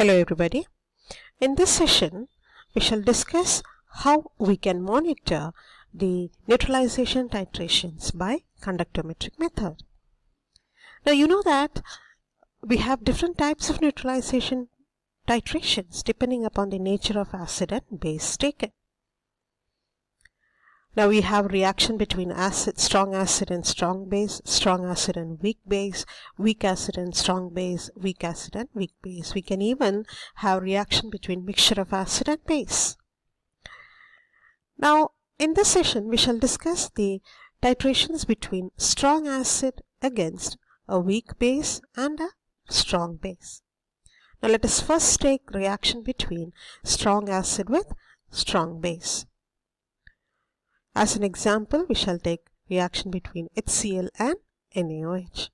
Hello everybody. In this session, we shall discuss how we can monitor the neutralization titrations by conductometric method. Now you know that we have different types of neutralization titrations depending upon the nature of acid and base taken. Now we have reaction between strong acid and strong base, strong acid and weak base, weak acid and strong base, weak acid and weak base. We can even have reaction between mixture of acid and base. Now in this session we shall discuss the titrations between strong acid against a weak base and a strong base. Now let us first take reaction between strong acid with strong base. As an example, we shall take reaction between HCl and NaOH.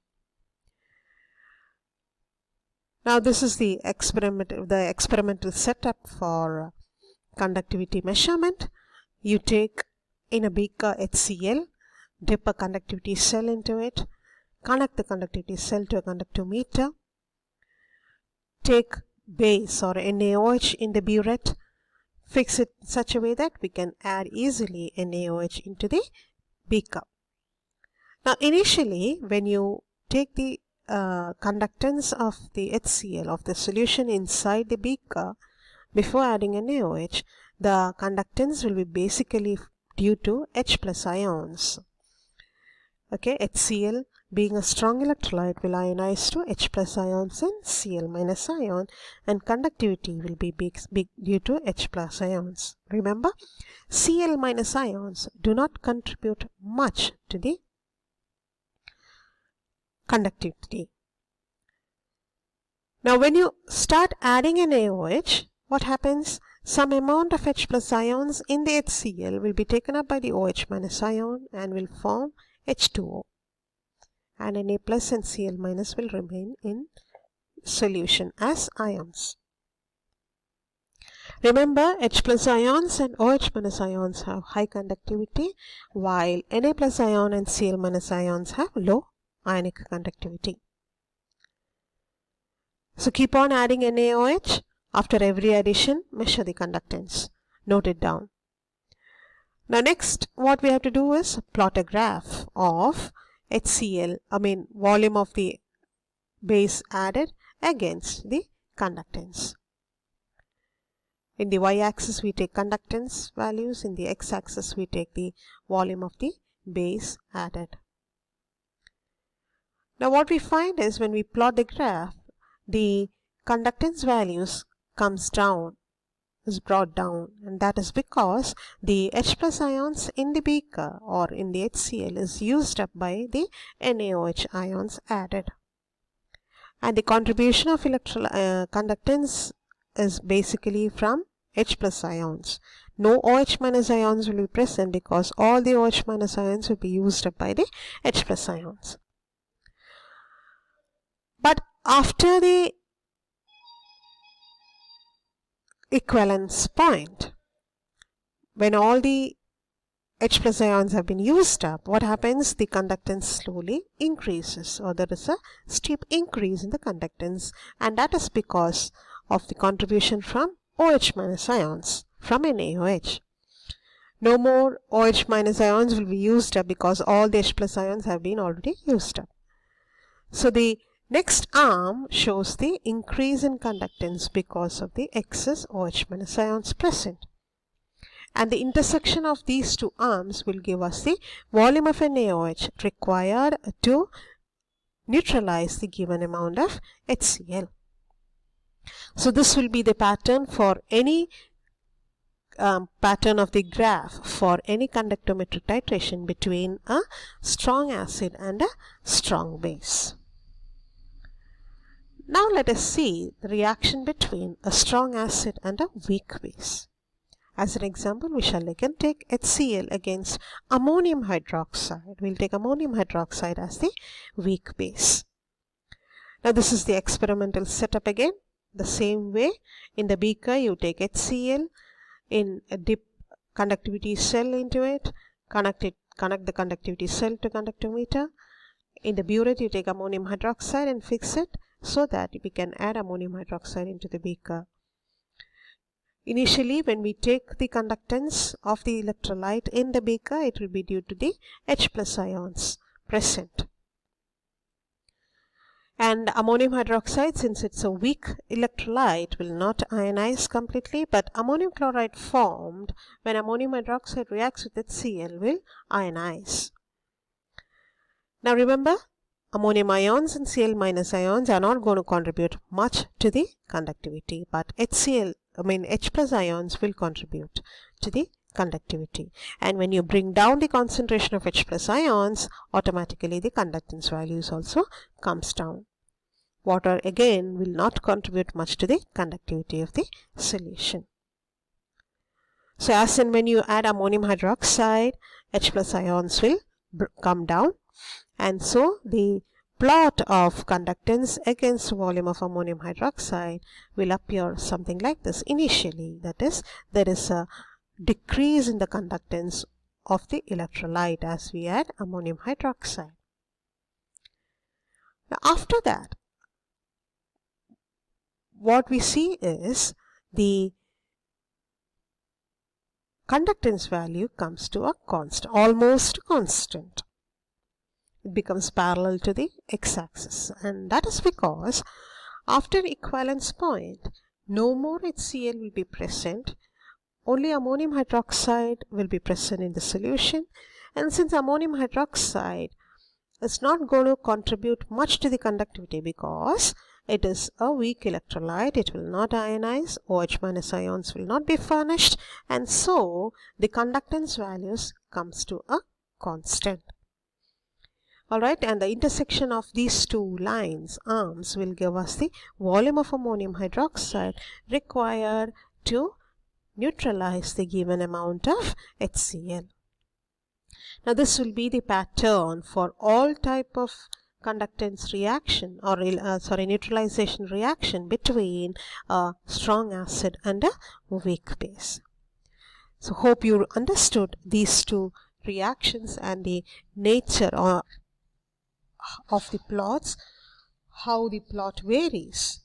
Now this is the experimental setup for conductivity measurement. You take in a beaker HCl, dip a conductivity cell into it, connect the conductivity cell to a conductometer, take base or NaOH in the burette, fix it in such a way that we can add easily NaOH into the beaker. Now initially when you take the conductance of the HCl of the solution inside the beaker before adding NaOH, the conductance will be basically due to H plus ions. Okay, HCl being a strong electrolyte will ionize to H plus ions and Cl minus ion, and conductivity will be big due to H plus ions. Remember, Cl minus ions do not contribute much to the conductivity. Now when you start adding an NaOH, what happens? Some amount of H plus ions in the HCl will be taken up by the OH minus ion and will form H2O, and Na plus and Cl minus will remain in solution as ions. Remember, H plus ions and OH minus ions have high conductivity, while Na plus ion and Cl minus ions have low ionic conductivity. So keep on adding NaOH. After every addition, measure the conductance. Note it down. Now next what we have to do is plot a graph of HCl, volume of the base added against the conductance. In the y-axis we take conductance values, in the x-axis we take the volume of the base added. Now what we find is when we plot the graph, the conductance values is brought down, and that is because the H plus ions in the beaker or in the HCl is used up by the NaOH ions added, and the contribution of conductance is basically from H plus ions. No OH minus ions will be present because all the OH minus ions will be used up by the H plus ions. But after the equivalence point, when all the H plus ions have been used up, what happens? The conductance slowly increases, or there is a steep increase in the conductance, and that is because of the contribution from OH minus ions from NaOH. No more OH minus ions will be used up because all the H plus ions have been already used up. So the next arm shows the increase in conductance because of the excess OH minus ions present. And the intersection of these two arms will give us the volume of NaOH required to neutralize the given amount of HCl. So this will be the pattern for any pattern of the graph for any conductometric titration between a strong acid and a strong base. Now let us see the reaction between a strong acid and a weak base. As an example, we shall again take HCl against ammonium hydroxide. We'll take ammonium hydroxide as the weak base. Now this is the experimental setup again. The same way, in the beaker you take HCl, dip conductivity cell into it, connect the conductivity cell to conductometer. In the burette you take ammonium hydroxide and fix it. so that we can add ammonium hydroxide into the beaker. Initially, when we take the conductance of the electrolyte in the beaker, it will be due to the H+ ions present. And ammonium hydroxide, since it's a weak electrolyte, will not ionize completely, but ammonium chloride formed when ammonium hydroxide reacts with HCl will ionize. Now remember, ammonium ions and Cl- ions are not going to contribute much to the conductivity, but H+ ions will contribute to the conductivity. And when you bring down the concentration of H+ ions, automatically the conductance values also comes down. Water again will not contribute much to the conductivity of the solution. So as and when you add ammonium hydroxide, H+ ions will come down, and so the plot of conductance against volume of ammonium hydroxide will appear something like this initially. That is, there is a decrease in the conductance of the electrolyte as we add ammonium hydroxide. Now after that, what we see is the conductance value comes to a constant, almost constant. It becomes parallel to the x-axis, and that is because after equivalence point, no more HCl will be present. Only ammonium hydroxide will be present in the solution, and since ammonium hydroxide is not going to contribute much to the conductivity because it is a weak electrolyte, it will not ionize, OH- ions will not be furnished, and so the conductance values comes to a constant. Alright, and the intersection of these two lines, arms, will give us the volume of ammonium hydroxide required to neutralize the given amount of HCl. Now this will be the pattern for all type of conductance reaction or neutralization reaction between a strong acid and a weak base. So hope you understood these two reactions and the nature of the plots, how the plot varies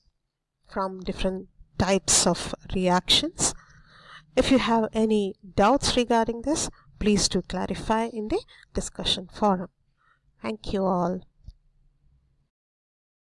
from different types of reactions. If you have any doubts regarding this, please do clarify in the discussion forum. Thank you all.